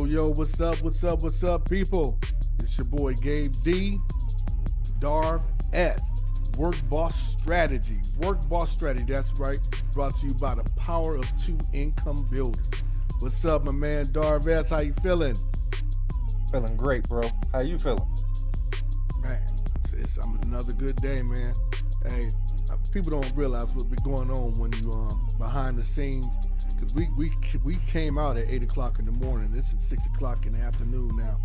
Yo, what's up, people? It's your boy Gabe D, Darv S, Work Boss Strategy, that's right, brought to you by the Power of Two Income Builders. What's up, my man, Darv S, how you feeling? Feeling great, bro. How you feeling? Man, it's another good day, man. Hey, people don't realize what's been going on when you behind the scenes, because we came out at 8 o'clock in the morning. This is 6 o'clock in the afternoon now.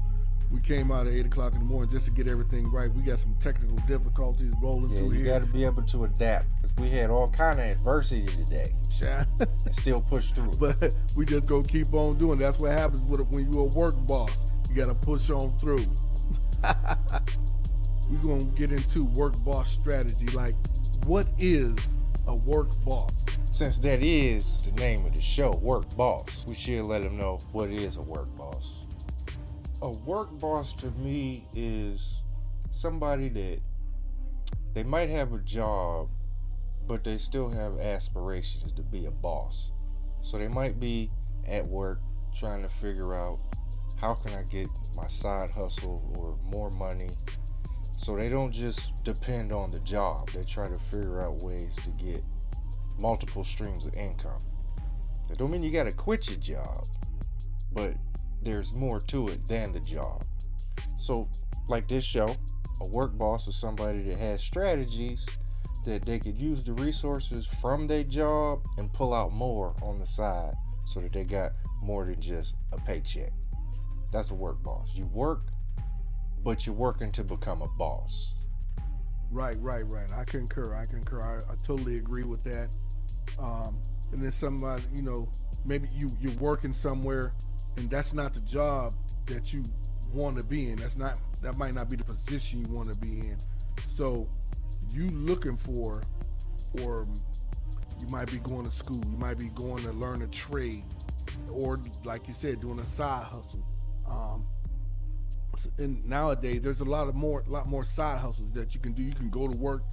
We came out at 8 o'clock in the morning just to get everything right. We got some technical difficulties rolling through here. You got to be able to adapt, because we had all kind of adversity today. And still push through. But we just gonna keep on doing. That's what happens when you're a work boss. You got to push on through. We're going to get into work boss strategy. Like, what is a work boss? Since that is the name of the show, Work Boss, we should let them know what is a work boss. A work boss to me is somebody that they might have a job, but they still have aspirations to be a boss. So they might be at work trying to figure out, how can I get my side hustle or more money? So they don't just depend on the job. They try to figure out ways to get multiple streams of income. That don't mean you got to quit your job, but there's more to it than the job. So like this show, a work boss is somebody that has strategies that they could use the resources from their job and pull out more on the side so that they got more than just a paycheck. That's a work boss. You work, but you're working to become a boss. Right. I concur. I totally agree with that. And then somebody, maybe you're working somewhere and that's not the job that you want to be in. That might not be the position you want to be in. So you looking for, or you might be going to school, you might be going to learn a trade, or like you said, doing a side hustle. And nowadays there's a lot more side hustles that you can do. You can go to work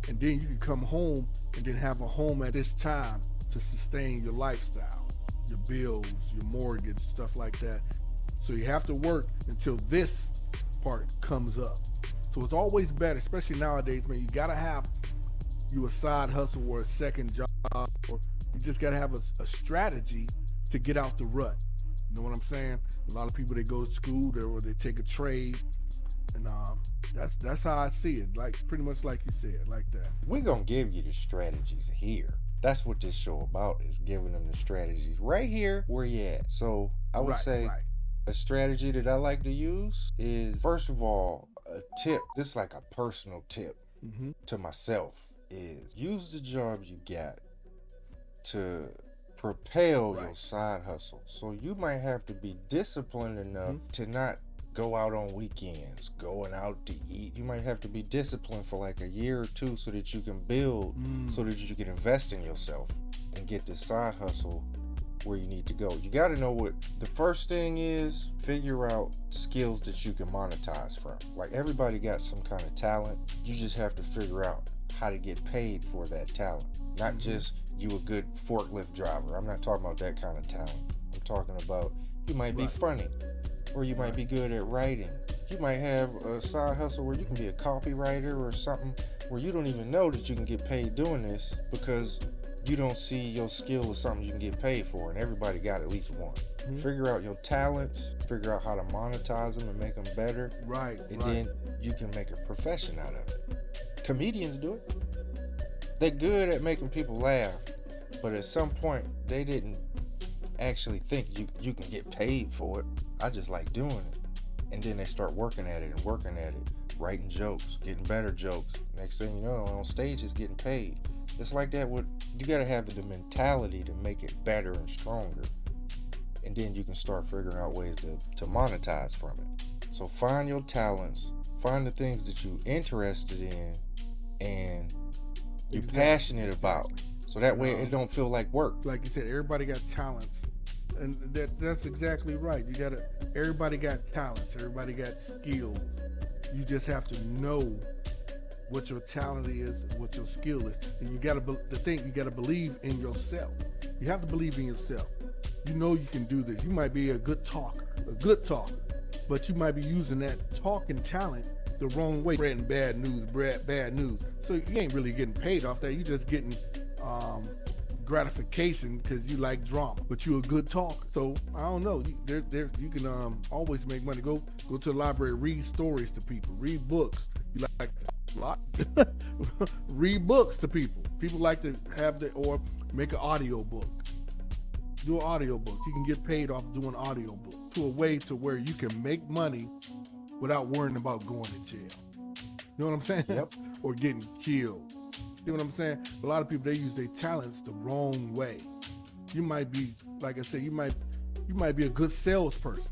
and then you can come home and then have a home at this time to sustain your lifestyle, your bills, your mortgage, stuff like that. So you have to work until this part comes up. So it's always better, especially nowadays, man, you gotta have a side hustle or a second job, or you just gotta have a strategy to get out the rut. You know what I'm saying? A lot of people, they go to school or they take a trade, and that's how I see it. Like, pretty much like you said, like that. We're gonna give you the strategies here. That's what this show about, is giving them the strategies right here where you at. So I would say a strategy that I like to use is, first of all, a tip. This is like a personal tip to myself, is use the job you got to propel your side hustle. So you might have to be disciplined enough to not go out on weekends, going out to eat. You might have to be disciplined for like a year or two so that you can build, so that you can invest in yourself and get this side hustle where you need to go. You got to know what the first thing is. Figure out skills that you can monetize from. Like, everybody got some kind of talent. You just have to figure out how to get paid for that talent. Not just you a good forklift driver. I'm not talking about that kind of talent. I'm talking about, you might be funny, or you might be good at writing. You might have a side hustle where you can be a copywriter or something, where you don't even know that you can get paid doing this, because you don't see your skill as something you can get paid for, and everybody got at least one. Figure out your talents, figure out how to monetize them and make them better. And then you can make a profession out of it. Comedians do it. They're good at making people laugh, but at some point they didn't actually think you can get paid for it. I just like doing it. And then they start working at it, writing jokes, getting better jokes. Next thing you know, on stage is getting paid. It's like that. You gotta have the mentality to make it better and stronger, and then you can start figuring out ways to monetize from it. So find your talents, find the things that you're interested in and you're passionate about, so that way it don't feel like work. Like you said, everybody got talents, and that's exactly right. Everybody got talents, everybody got skills. You just have to know what your talent is and what your skill is, and you gotta believe in yourself. You have to believe in yourself. You know you can do this. You might be a good talker. a good talker. But you might be using that talking talent the wrong way, spreading bad news. So you ain't really getting paid off that. You just getting gratification because you like drama, but you a good talker. So I don't know. You can always make money. Go to the library, read stories to people, read books. You like a lot. Read books to people. People like to have or make an audio book. Do an audio book. You can get paid off doing audio books to a way to where you can make money without worrying about going to jail. You know what I'm saying? Yep. Or getting killed. You know what I'm saying? A lot of people, they use their talents the wrong way. You might be, like I said, you might be a good salesperson.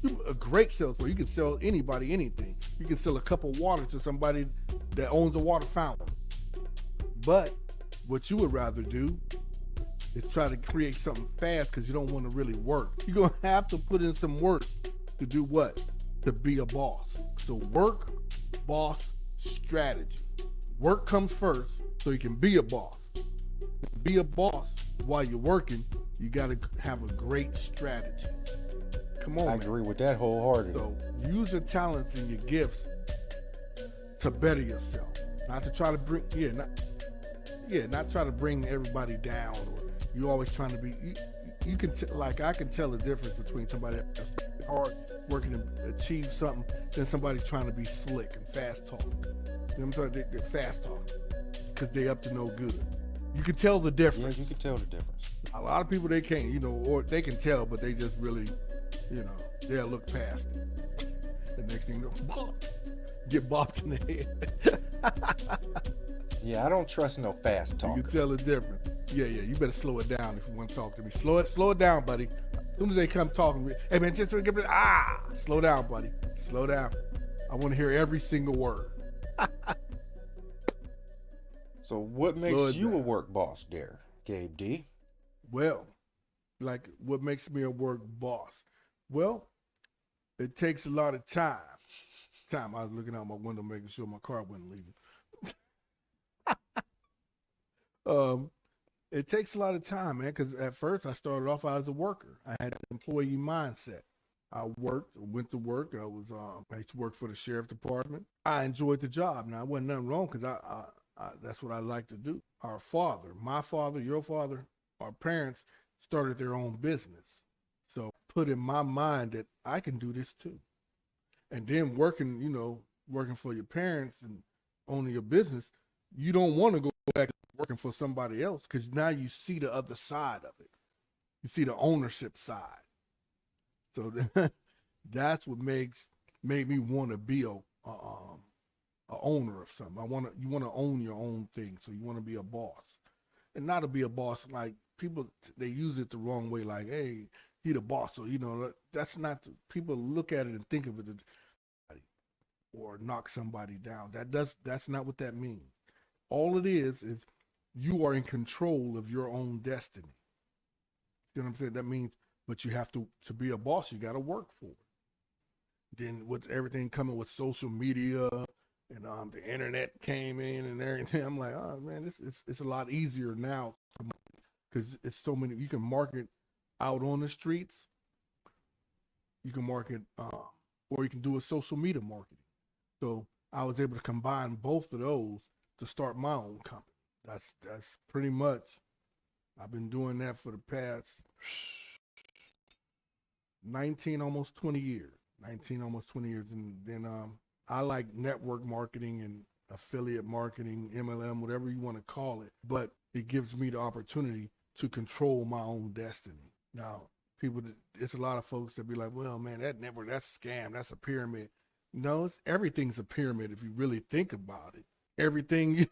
You're a great salesperson. You can sell anybody anything. You can sell a cup of water to somebody that owns a water fountain. But what you would rather do is try to create something fast because you don't want to really work. You're going to have to put in some work to do what? To be a boss. So work, boss, strategy. Work comes first so you can be a boss. Be a boss while you're working, you got to have a great strategy. Come on, I agree with that wholeheartedly. So use your talents and your gifts to better yourself. Not to try to bring, not try to bring everybody down, or you always trying to be, you can, I can tell the difference between somebody that's hard working to achieve something than somebody trying to be slick and fast talk. You know what I'm saying? They're fast talking because they up to no good. You can tell the difference. Yeah, you can tell the difference. A lot of people, they can't, or they can tell, but they just really, they'll look past it. The next thing you know, get bopped in the head. Yeah, I don't trust no fast talker. You can tell the difference. Yeah, you better slow it down if you want to talk to me. Slow it down, buddy. As soon as they come talking, hey man, just give me, slow down, buddy. Slow down. I want to hear every single word. So what makes you a work boss there, Gabe D? Well, what makes me a work boss? Well, it takes a lot of time. I was looking out my window making sure my car wasn't leaving. It takes a lot of time, man, because at first I started off as a worker. I had an employee mindset. I went to work. I used to work for the sheriff department. I enjoyed the job. Now, it wasn't nothing wrong because I that's what I like to do. Our father, my father, your father, our parents started their own business. So put in my mind that I can do this too. And then working for your parents and owning your business, you don't want to go back to working for somebody else because now you see the other side of it. You see the ownership side. So that's what made me want to be a owner of something. You want to own your own thing, so you want to be a boss, and not to be a boss like people. They use it the wrong way, like, hey, he the boss, so that's not. People look at it and think of it or knock somebody down. That's not what that means. All it is you are in control of your own destiny. See what I'm saying? That means, but you have to be a boss, you got to work for it. Then with everything coming with social media and the internet came in and everything, I'm like, oh man, it's a lot easier now because it's so many. You can market out on the streets. You can market, or you can do a social media marketing. So I was able to combine both of those to start my own company. That's pretty much. I've been doing that for the past 19, almost 20 years. And then I like network marketing and affiliate marketing, MLM, whatever you want to call it. But it gives me the opportunity to control my own destiny. Now, it's a lot of folks that be like, well, man, that network, that's a scam, that's a pyramid. No, everything's a pyramid if you really think about it. Everything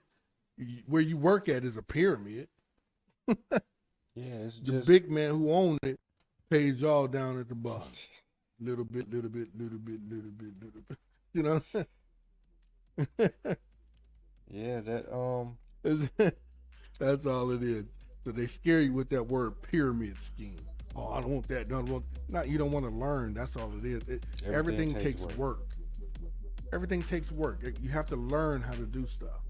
where you work at is a pyramid. Yeah, it's the just... big man who owns it pays y'all down at the bottom. Little bit. You know what I'm saying? Yeah, that's all it is. So they scare you with that word pyramid scheme. Oh, I don't want that. You don't want to learn. That's all it is. Everything takes work. Everything takes work. You have to learn how to do stuff.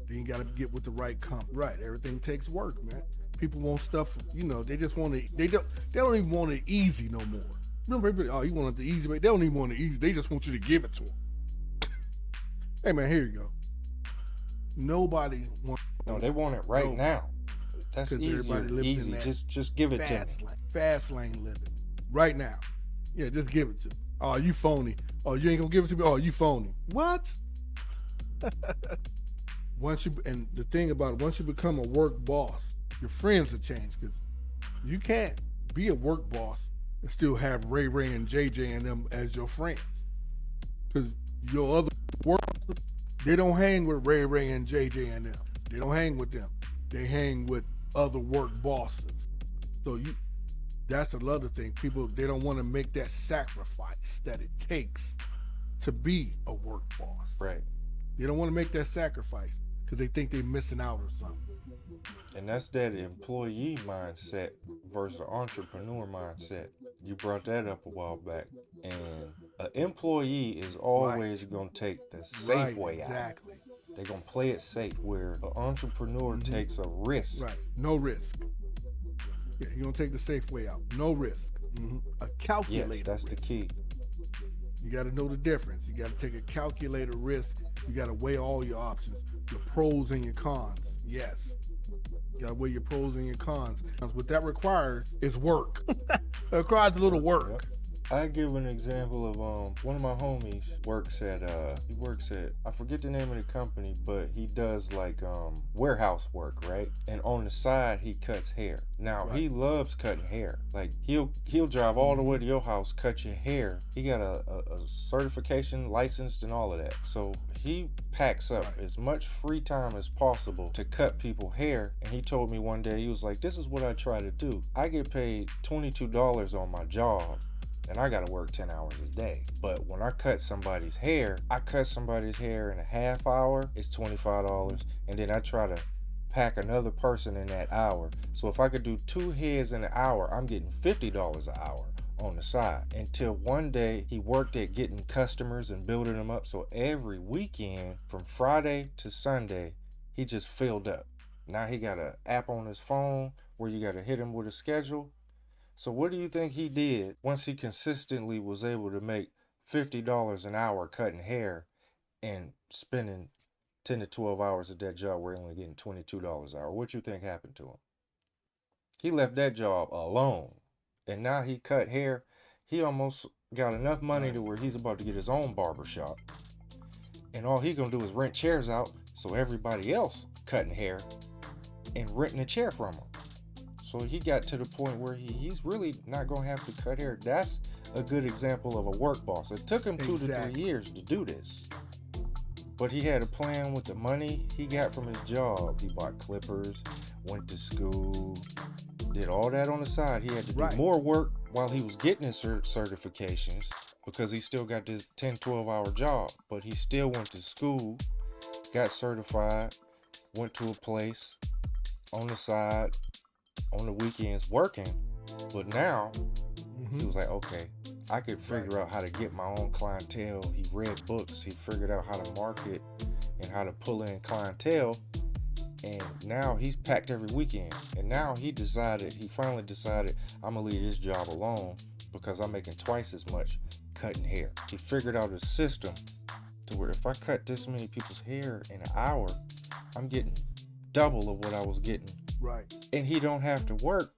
Then you got to get with the right company. Right. Everything takes work, man. People want stuff, they just want it. They don't even want it easy no more. Remember, oh, you want the easy way. They don't even want the easy. They just want you to give it to them. Hey, man, here you go. Nobody wants. No, they want it right now. That's easier. Easy. Just give it to me. Fast lane living. Right now. Yeah, just give it to me. Oh, you phony. Oh, you ain't gonna give it to me? Oh, you phony. What? And the thing about it, once you become a work boss, your friends will change, because you can't be a work boss and still have Ray Ray and JJ and them as your friends. Because your other workers, they don't hang with Ray Ray and JJ and them. They don't hang with them. They hang with other work bosses. So that's another thing. People, they don't want to make that sacrifice that it takes to be a work boss. Right. They don't want to make that sacrifice because they think they're missing out or something. And that's that employee mindset versus the entrepreneur mindset. You brought that up a while back. And an employee is always going to take the safe way out. Exactly. They're going to play it safe, where an entrepreneur takes a risk. Right. No risk. Yeah, you're going to take the safe way out. No risk. A calculated risk. Yes, that's the key. You got to know the difference. You got to take a calculated risk. You got to weigh all your options, your pros and your cons. Yes. You got to weigh your pros and your cons. What that requires is work. It requires a little work. Yep. I give an example of one of my homies works at I forget the name of the company, but he does like warehouse work, right? And on the side he cuts hair. Now he loves cutting hair. Like he'll drive all the way to your house, cut your hair. He got a certification, licensed and all of that. So he packs up as much free time as possible to cut people hair. And he told me one day, he was like, "This is what I try to do. I get paid $22 on my job, and I gotta work 10 hours a day. But when I cut somebody's hair, in a half hour, it's $25. And then I try to pack another person in that hour. So if I could do 2 heads in an hour, I'm getting $50 an hour on the side." Until one day he worked at getting customers and building them up. So every weekend from Friday to Sunday, he just filled up. Now he got an app on his phone where you gotta hit him with a schedule. So what do you think he did once he consistently was able to make $50 an hour cutting hair and spending 10 to 12 hours at that job where he's only getting $22 an hour? What you think happened to him? He left that job alone. And now he cut hair. He almost got enough money to where he's about to get his own barbershop. And all he gonna do is rent chairs out so everybody else cutting hair and renting a chair from him. So he got to the point where he's really not going to have to cut hair. That's a good example of a work boss. It took him 2 to 3 years to do this. But he had a plan with the money he got from his job. He bought clippers, went to school, did all that on the side. He had to do more work while he was getting his certifications, because he still got this 10, 12-hour job. But he still went to school, got certified, went to a place on the side, on the weekends working. But now he was like, okay, I could figure out how to get my own clientele. He read books, he figured out how to market and how to pull in clientele. And now he's packed every weekend. And now he finally decided, I'm gonna leave this job alone because I'm making twice as much cutting hair. He figured out a system to where if I cut this many people's hair in an hour, I'm getting double of what I was getting. Right. And he don't have to work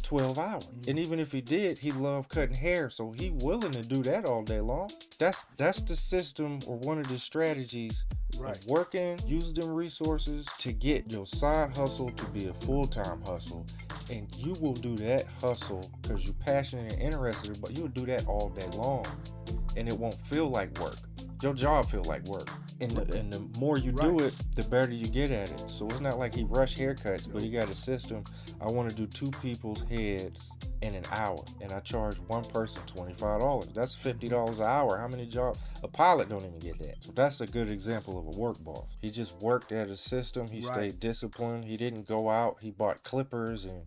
12 hours. And even if he did, he loved cutting hair, so he willing to do that all day long. That's the system, or one of the strategies of working, use them resources to get your side hustle to be a full-time hustle. And you will do that hustle because you're passionate and interested, but you'll do that all day long. And it won't feel like work. Your job feel like work. And the more you do it, the better you get at it. So it's not like he rushed haircuts, but he got a system. I want to do 2 people's heads in an hour, and I charge one person $25. That's $50 an hour. How many jobs? A pilot don't even get that. So that's a good example of a work boss. He just worked at a system. He stayed disciplined. He didn't go out. He bought clippers and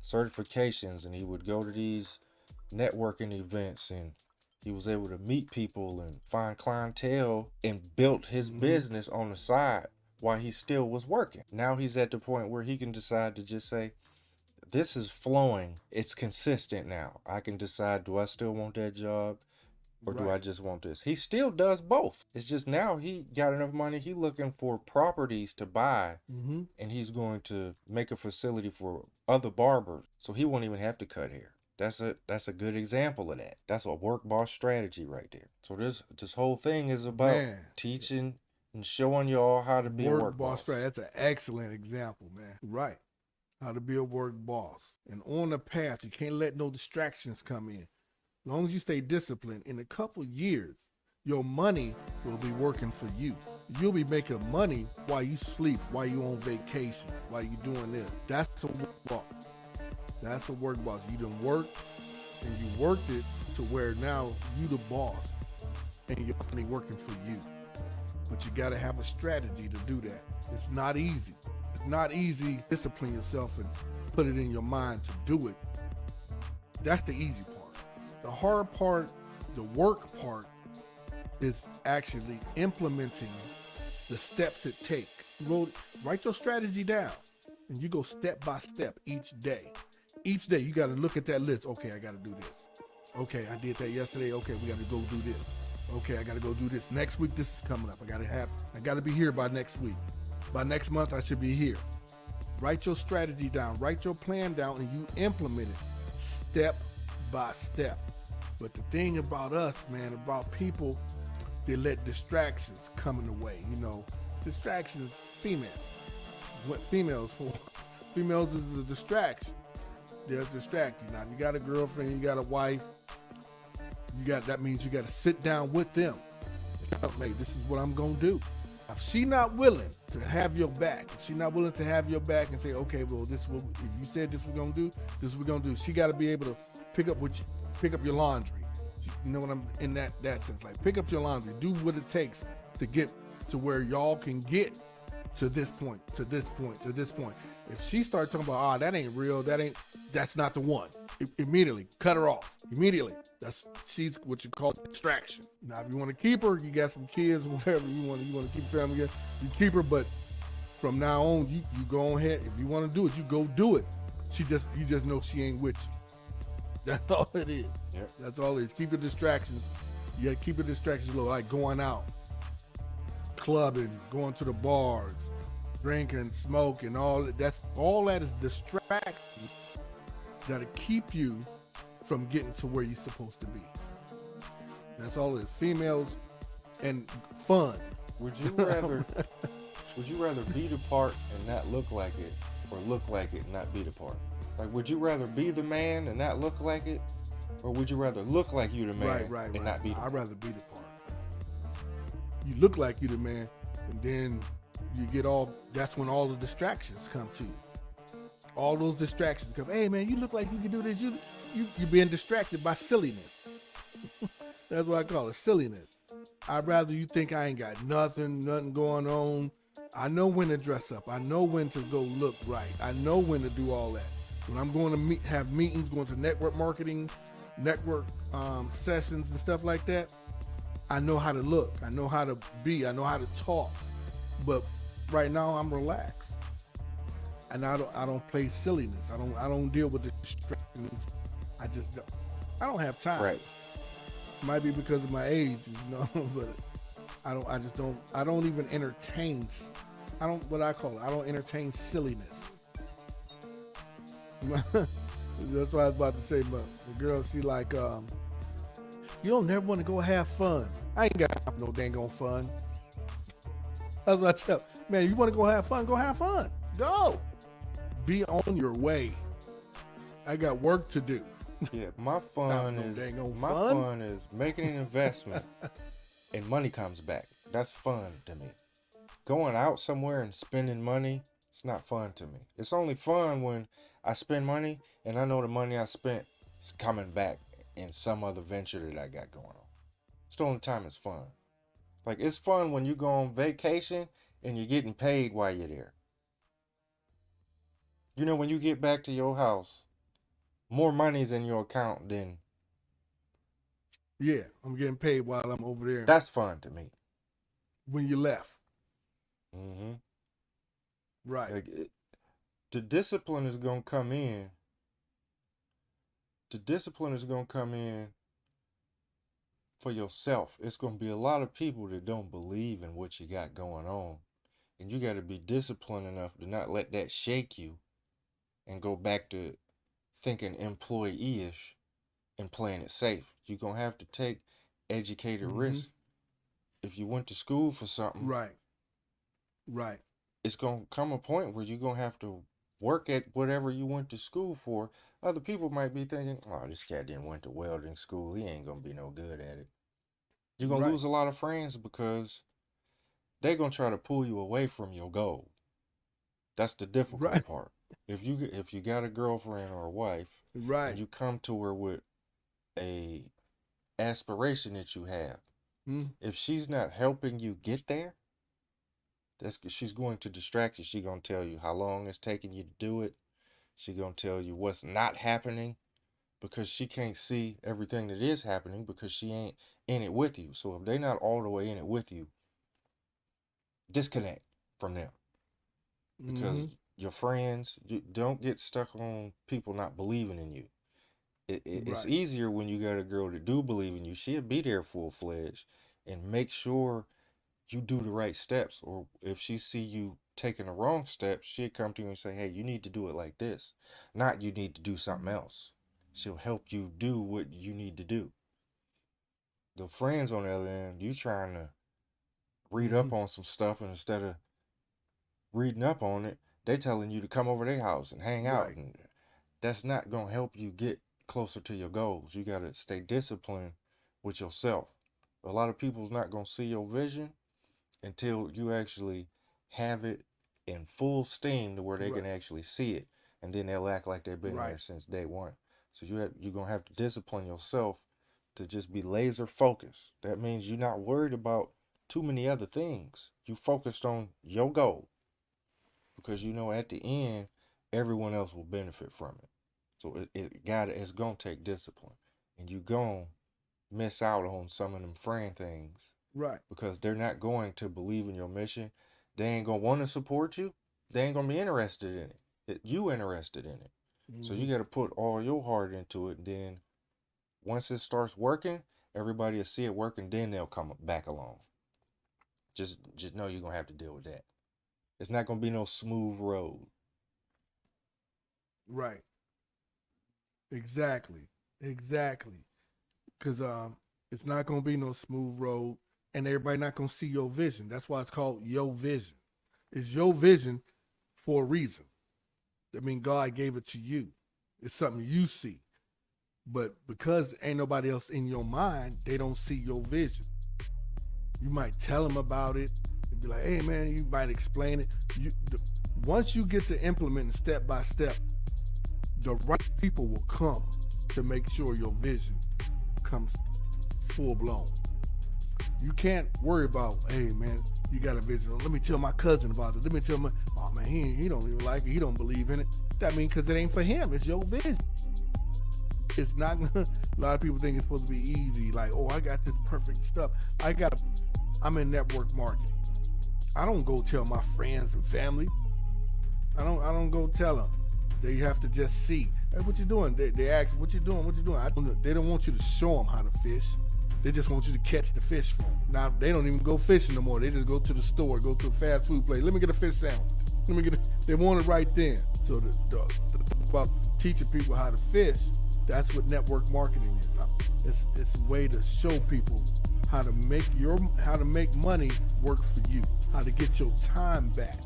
certifications, and he would go to these networking events, and he was able to meet people and find clientele and built his business on the side while he still was working. Now he's at the point where he can decide to just say, this is flowing. It's consistent now. I can decide, do I still want that job or do I just want this? He still does both. It's just now he got enough money. He looking for properties to buy, and he's going to make a facility for other barbers, so he won't even have to cut hair. That's a good example of that. That's a work boss strategy right there. So this whole thing is about teaching and showing y'all how to be a work boss. Strategy. That's an excellent example, man. Right. How to be a work boss. And on the path, you can't let no distractions come in. As long as you stay disciplined, in a couple years, your money will be working for you. You'll be making money while you sleep, while you on vacation, while you doing this. That's a work boss. That's a work boss. You done worked, and you worked it to where now you the boss, and your money working for you. But you got to have a strategy to do that. It's not easy. It's not easy. Discipline yourself and put it in your mind to do it. That's the easy part. The hard part, the work part, is actually implementing the steps it takes. Write your strategy down, and you go step by step each day. Each day, you got to look at that list. Okay, I got to do this. Okay, I did that yesterday. Okay, we got to go do this. Okay, I got to go do this. Next week, this is coming up. I got to be here by next week. By next month, I should be here. Write your strategy down. Write your plan down, and you implement it step by step. But the thing about us, man, about people, they let distractions come in the way. You know, distractions, female. What females for? Females is a distraction. They're distracted. Now, you got a girlfriend, you got a wife. That means you got to sit down with them. Hey, this is what I'm gonna do. If she not willing to have your back, if she not willing to have your back and say, okay, well, this is what if you said this we're gonna do, this is what we're gonna do. She got to be able to pick up your laundry. You know what I'm in that sense. Like, pick up your laundry. Do what it takes to get to where y'all can get to this point, to this point, to this point. If she starts talking about, that ain't real, that's not the one. Immediately cut her off. Immediately. She's what you call distraction. Now, if you want to keep her, you got some kids or whatever, you want to keep family, you keep her, but from now on, you go ahead. If you want to do it, you go do it. You just know she ain't with you. That's all it is. Yep. That's all it is. Keep the distractions. You got to keep the distractions low, like going out, clubbing, going to the bars, drinking, smoking, all that is distractions that'll keep you from getting to where you're supposed to be. That's all it is. Females and fun. Would you rather be the part and not look like it, or look like it and not be the part? Like, would you rather be the man and not look like it, or would you rather look like you the man and not be the part? I'd rather be the part. You look like you the man, and then you get that's when all the distractions come to you. All those distractions come. Hey, man, you look like you can do this. You're being distracted by silliness. That's what I call it, silliness. I'd rather you think I ain't got nothing going on. I know when to dress up. I know when to go look right. I know when to do all that. When I'm going to have meetings, going to network marketing, network sessions and stuff like that, I know how to look. I know how to be. I know how to talk. But right now I'm relaxed, and I don't play silliness. I don't deal with the distractions. I just don't. I don't have time. Right. Might be because of my age, but I don't even entertain. I don't entertain silliness. That's what I was about to say, but the girl, she like, you don't never want to go have fun. I ain't got no dang on fun. That's what I tell, man, you want to go have fun, go. Be on your way. I got work to do. Yeah, my fun is making an investment and money comes back. That's fun to me. Going out somewhere and spending money, it's not fun to me. It's only fun when I spend money and I know the money I spent is coming back in some other venture that I got going on. It's the only time it's fun. Like, it's fun when you go on vacation and you're getting paid while you're there. You know, when you get back to your house, more money's in your account than... Yeah, I'm getting paid while I'm over there. That's fun to me. When you left. Mm-hmm. Right. Like The discipline is gonna come in. The discipline is gonna come in for yourself. It's gonna be a lot of people that don't believe in what you got going on. And you gotta be disciplined enough to not let that shake you and go back to thinking employee-ish and playing it safe. You're gonna have to take educated risks. If you went to school for something, right, it's gonna come a point where you're gonna have to work at whatever you went to school for. Other people might be thinking, "Oh, this cat didn't went to welding school. He ain't gonna be no good at it." You're gonna lose a lot of friends because they're gonna try to pull you away from your goal. That's the difficult part. If you got a girlfriend or a wife, and you come to her with a aspiration that you have, if she's not helping you get there, she's going to distract you. She's going to tell you how long it's taking you to do it. She's going to tell you what's not happening because she can't see everything that is happening because she ain't in it with you. So if they're not all the way in it with you, disconnect from them. Because your friends, you don't get stuck on people not believing in you. It's easier when you got a girl that do believe in you. She'll be there full-fledged and make sure you do the right steps. Or if she see you taking the wrong steps, she'll come to you and say, "Hey, you need to do it like this. Not you need to do something else." She'll help you do what you need to do. The friends on the other end, you trying to read up on some stuff, and instead of reading up on it, they telling you to come over their house and hang out. And that's not going to help you get closer to your goals. You got to stay disciplined with yourself. A lot of people's not going to see your vision until you actually have it in full steam to where they can actually see it. And then they'll act like they've been there since day one. So you're going to have to discipline yourself to just be laser focused. That means you're not worried about too many other things. You focused on your goal. Because you know at the end, everyone else will benefit from it. So it's gonna take discipline. And you gonna miss out on some of them friend things. Because they're not going to believe in your mission. They ain't gonna want to support you. They ain't gonna be interested in it. You interested in it. So you gotta put all your heart into it. And then once it starts working, everybody will see it working, then they'll come back along. Just know you're gonna have to deal with that. It's not going to be no smooth road. Right. Exactly. Because it's not going to be no smooth road, and everybody not going to see your vision. That's why it's called your vision. It's your vision for a reason. I mean, God gave it to you. It's something you see. But because ain't nobody else in your mind, they don't see your vision. You might tell them about it. Be like, "Hey man," you might explain it. Once you get to implementing step by step, the right people will come to make sure your vision comes full blown. You can't worry about, "Hey man, you got a vision. Let me tell my cousin about it. Let me tell my, oh man, he don't even like it. He don't believe in it." That means because it ain't for him. It's your vision. It's not gonna, a lot of people think it's supposed to be easy. Like, "Oh, I got this perfect stuff. I'm in network marketing. I don't go tell my friends and family. I don't go tell them. They have to just see. Hey, what you doing?" They ask, "What you doing? They don't want you to show them how to fish. They just want you to catch the fish for them. Now, they don't even go fishing no more. They just go to the store, go to a fast food place. "Let me get a fish sandwich. They want it right then." So the about teaching people how to fish, that's what network marketing is. It's a way to show people how to make money work for you, how to get your time back.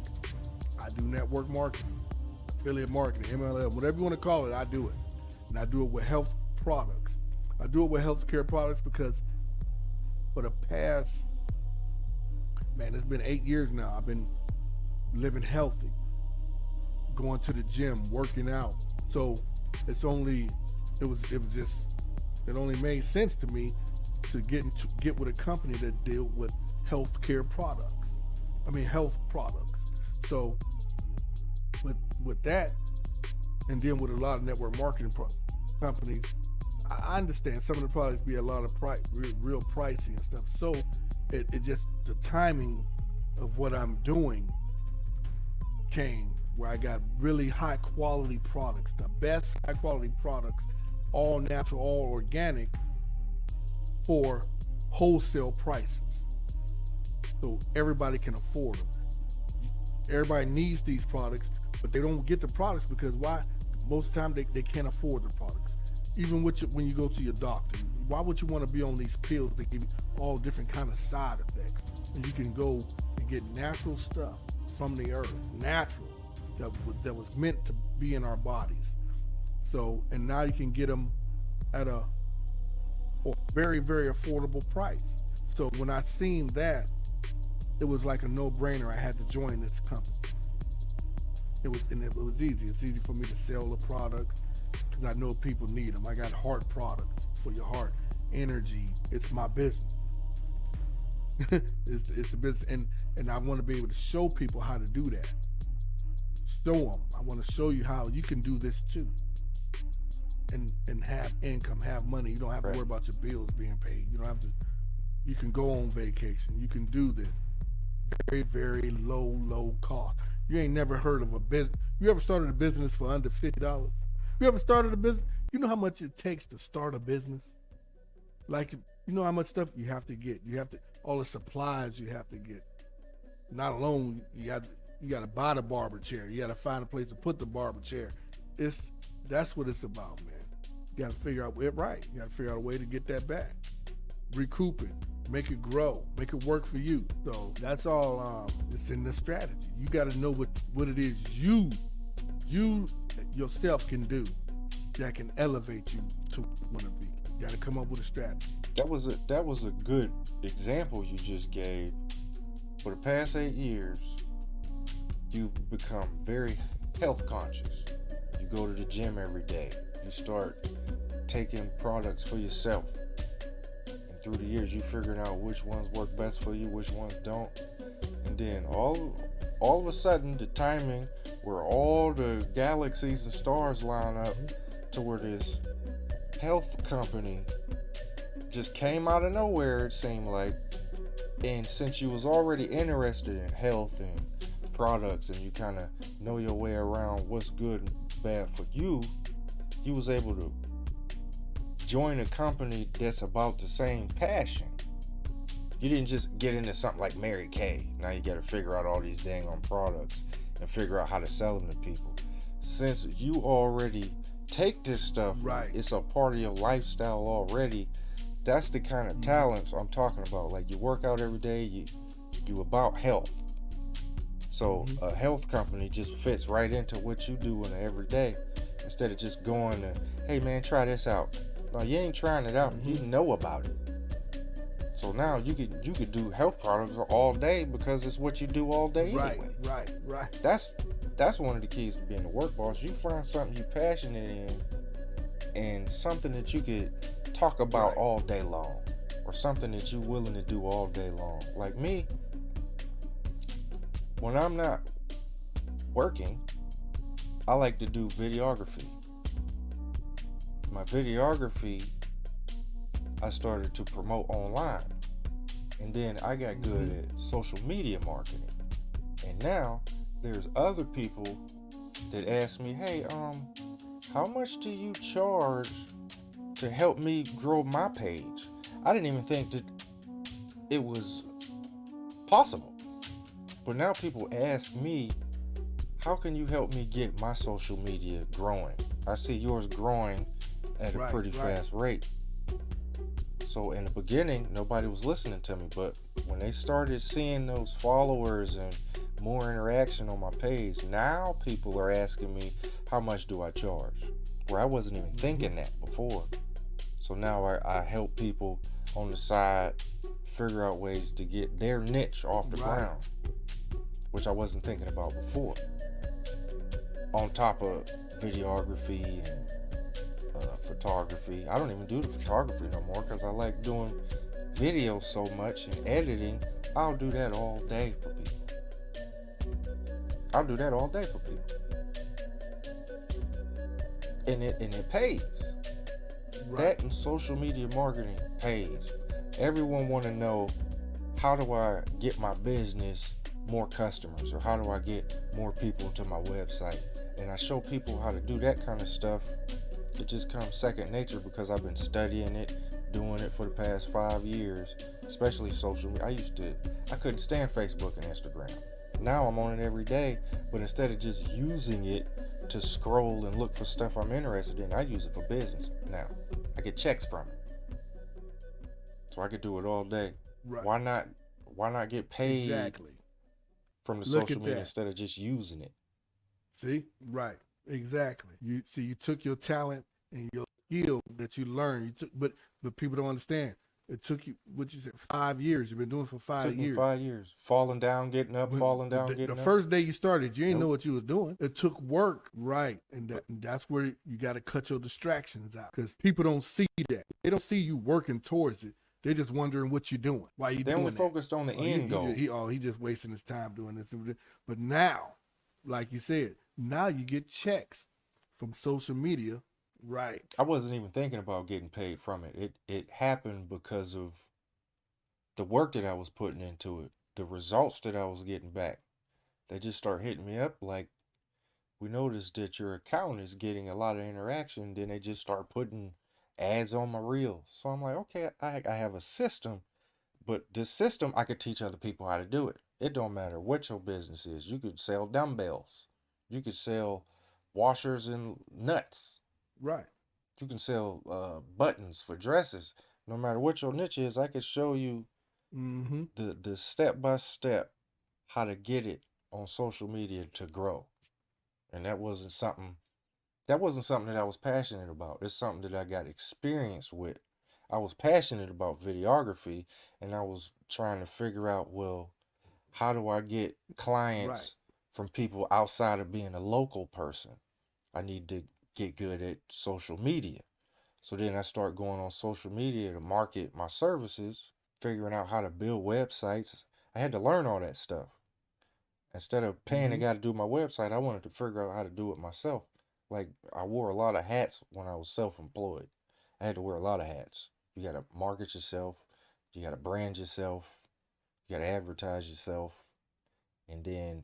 I do network marketing, affiliate marketing, MLM, whatever you want to call it, I do it. And I do it with health products. I do it with healthcare products because for the past, it's been 8 years now, I've been living healthy, going to the gym, working out. So it only made sense to me to get with a company that deal with health products. So with that, and then with a lot of network marketing companies, I understand some of the products be a lot of real pricey and stuff. So it just, the timing of what I'm doing came where I got really high quality products, the best high quality products, all natural, all organic, for wholesale prices. So everybody can afford them. Everybody needs these products, but they don't get the products because why? Most of the time they can't afford the products. Even when you go to your doctor, why would you want to be on these pills that give you all different kind of side effects? And you can go and get natural stuff from the earth, natural, that was meant to be in our bodies. So, and now you can get them at a very, very affordable price. So when I seen that, it was like a no-brainer. I had to join this company. It was easy. It's easy for me to sell the products because I know people need them. I got heart products for your heart, energy. It's my business. it's the business, and I want to be able to show people how to do that. Show them. I want to show you how you can do this too, and have income, have money. You don't have to worry about your bills being paid. You don't have to. You can go on vacation. You can do this. Very, very low cost. You ain't never heard of a business. You ever started a business for under $50? You ever started a business? You know how much it takes to start a business? Like, you know how much stuff you have to get. You have to, all the supplies you have to get. Not alone, you got to buy the barber chair. You got to find a place to put the barber chair. That's what it's about, man. You got to figure out it right. You got to figure out a way to get that back. Recoup it. Make it grow, make it work for you. So that's all. It's in the strategy. You got to know what it is you yourself can do that can elevate you to where you want to be. You got to come up with a strategy. That was a good example you just gave. For the past 8 years, you've become very health conscious. You go to the gym every day. You start taking products for yourself. Through the years, you figuring out which ones work best for you, which ones don't, and then all of a sudden, the timing where all the galaxies and stars line up to where this health company just came out of nowhere, it seemed like. And since you was already interested in health and products, and you kind of know your way around what's good and bad for you, you was able to join a company that's about the same passion. You didn't just get into something like Mary Kay. Now you got to figure out all these dang on products and figure out how to sell them to people. Since you already take this stuff, it's a part of your lifestyle already. That's the kind of talents I'm talking about. Like, you work out every day, you about health. So a health company just fits right into what you do in every day, instead of just going to, hey man, try this out. No, you ain't trying it out. You know about it. So now you could do health products all day because it's what you do all day anyway. Right. That's one of the keys to being a work boss. You find something you're passionate in, and something that you could talk about all day long, or something that you're willing to do all day long. Like me, when I'm not working, I like to do videography. My videography, I started to promote online, and then I got good at social media marketing. And now there's other people that ask me, hey, how much do you charge to help me grow my page? I didn't even think that it was possible, but now people ask me, how can you help me get my social media growing? I see yours growing at a pretty fast rate. So in the beginning, nobody was listening to me, but when they started seeing those followers and more interaction on my page, now people are asking me, how much do I charge? Where I wasn't even thinking that before. So now I help people on the side figure out ways to get their niche off the ground, which I wasn't thinking about before. On top of videography and photography. I don't even do the photography no more because I like doing video so much and editing. I'll do that all day for people. And it pays. That and social media marketing pays. Everyone want to know, how do I get my business more customers, or how do I get more people to my website. And I show people how to do that kind of stuff. It just comes second nature because I've been studying it, doing it for the past 5 years, especially social media. I couldn't stand Facebook and Instagram. Now I'm on it every day, but instead of just using it to scroll and look for stuff I'm interested in, I use it for business. Now, I get checks from it. So I could do it all day. Right. Why not get paid from the Look social at media that. instead of just using it? See? Right. Exactly. You took your talent and your skill that you learned. But people don't understand. It took you, what you said, 5 years. You've been doing it for 5 years. Took me 5 years. Falling down, getting up, falling down, getting up. The first day you started, you didn't know what you was doing. It took work. Right. And that's where you got to cut your distractions out. Because people don't see that. They don't see you working towards it. They're just wondering what you're doing. Why you doing that? They only focused on the end goal. He just wasting his time doing this. But now, like you said, now you get checks from social media. Right. I wasn't even thinking about getting paid from it. It happened because of the work that I was putting into it, the results that I was getting back. They just start hitting me up like, we noticed that your account is getting a lot of interaction. Then they just start putting ads on my reels. So I'm like, okay, I have a system, but this system, I could teach other people how to do it. It don't matter what your business is. You could sell dumbbells. You could sell washers and nuts. Right. You can sell buttons for dresses. No matter what your niche is, I could show you the step-by-step how to get it on social media to grow. And that wasn't something that I was passionate about. It's something that I got experience with. I was passionate about videography, and I was trying to figure out, well, how do I get clients from people outside of being a local person? I need to get good at social media. So then I start going on social media to market my services, figuring out how to build websites. I had to learn all that stuff. Instead of paying a guy to do my website, I wanted to figure out how to do it myself. Like, I wore a lot of hats when I was self-employed. I had to wear a lot of hats. You got to market yourself. You got to brand yourself. You got to advertise yourself. And then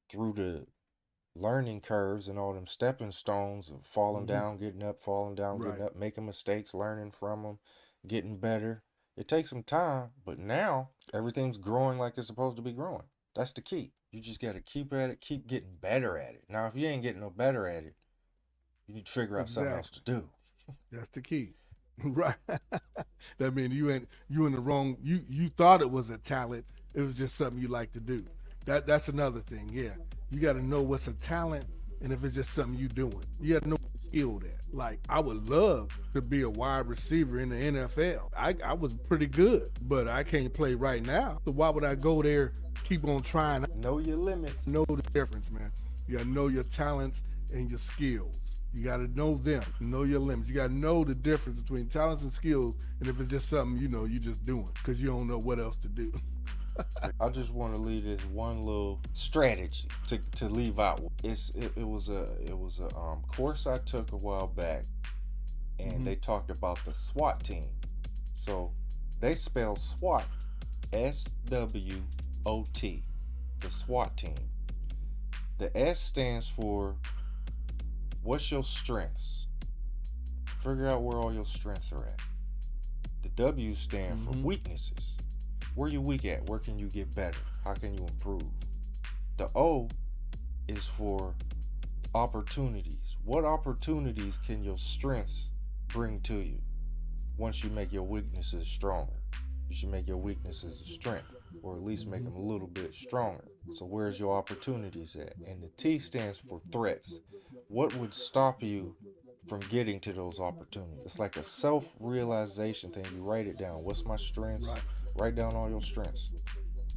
through the learning curves and all them stepping stones of falling down, getting up, falling down, getting up, making mistakes, learning from them, getting better. It takes some time, but now everything's growing like it's supposed to be growing. That's the key. You just got to keep at it, keep getting better at it. Now, if you ain't getting no better at it, you need to figure out something else to do. That's the key. Right. That means you in the wrong, you thought it was a talent. It was just something you like to do. That's another thing. Yeah. You got to know what's a talent and if it's just something you doing. You got to know what skill that. Like, I would love to be a wide receiver in the NFL. I was pretty good, but I can't play right now. So why would I go there, keep on trying? Know your limits. Know the difference, man. You got to know your talents and your skills. You got to know them, know your limits. You got to know the difference between talents and skills, and if it's just something, you just doing because you don't know what else to do. I just want to leave this one little strategy to leave out. It was a course I took a while back, and they talked about the SWAT team. So they spelled SWAT, SWOT, the SWAT team. The S stands for what's your strengths? Figure out where all your strengths are at. The W stand for weaknesses. Where you weak at? Where can you get better? How can you improve? The O is for opportunities. What opportunities can your strengths bring to you? Once you make your weaknesses stronger, you should make your weaknesses a strength, or at least make them a little bit stronger. So where's your opportunities at? And the T stands for threats. What would stop you from getting to those opportunities? It's like a self-realization thing. You write it down. What's my strengths? Right. Write down all your strengths.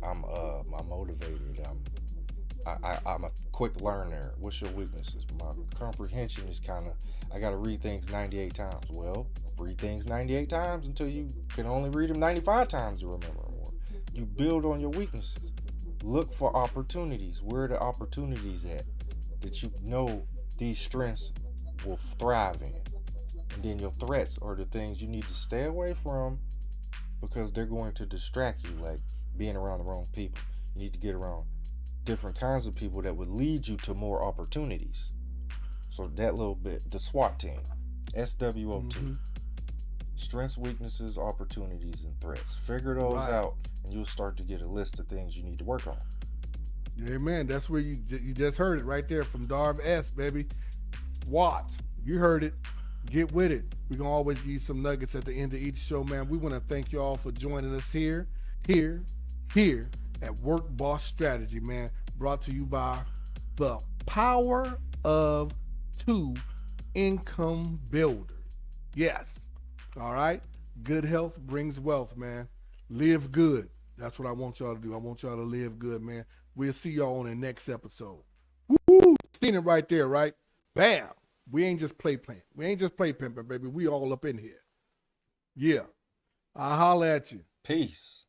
I'm motivated. I'm a quick learner. What's your weaknesses? My comprehension is I gotta read things 98 times. Well, read things 98 times until you can only read them 95 times to remember them more. You build on your weaknesses. Look for opportunities. Where are the opportunities at that you know these strengths will thrive in? And then your threats are the things you need to stay away from because they're going to distract you, like being around the wrong people. You need to get around different kinds of people that would lead you to more opportunities. So that little bit, the SWOT team, SWOT, strengths, weaknesses, opportunities, and threats. Figure those out, and you'll start to get a list of things you need to work on. Yeah, man, that's where you just heard it right there from Darv S, baby. SWOT, you heard it. Get with it. We're going to always give you some nuggets at the end of each show, man. We want to thank you all for joining us here at Work Boss Strategy, man. Brought to you by the Power of Two Income Builder. Yes. All right. Good health brings wealth, man. Live good. That's what I want y'all to do. I want y'all to live good, man. We'll see y'all on the next episode. Woo! Seen it right there, right? Bam! We ain't just play playing. We ain't just play pimping, baby. We all up in here. Yeah. I'll holler at you. Peace.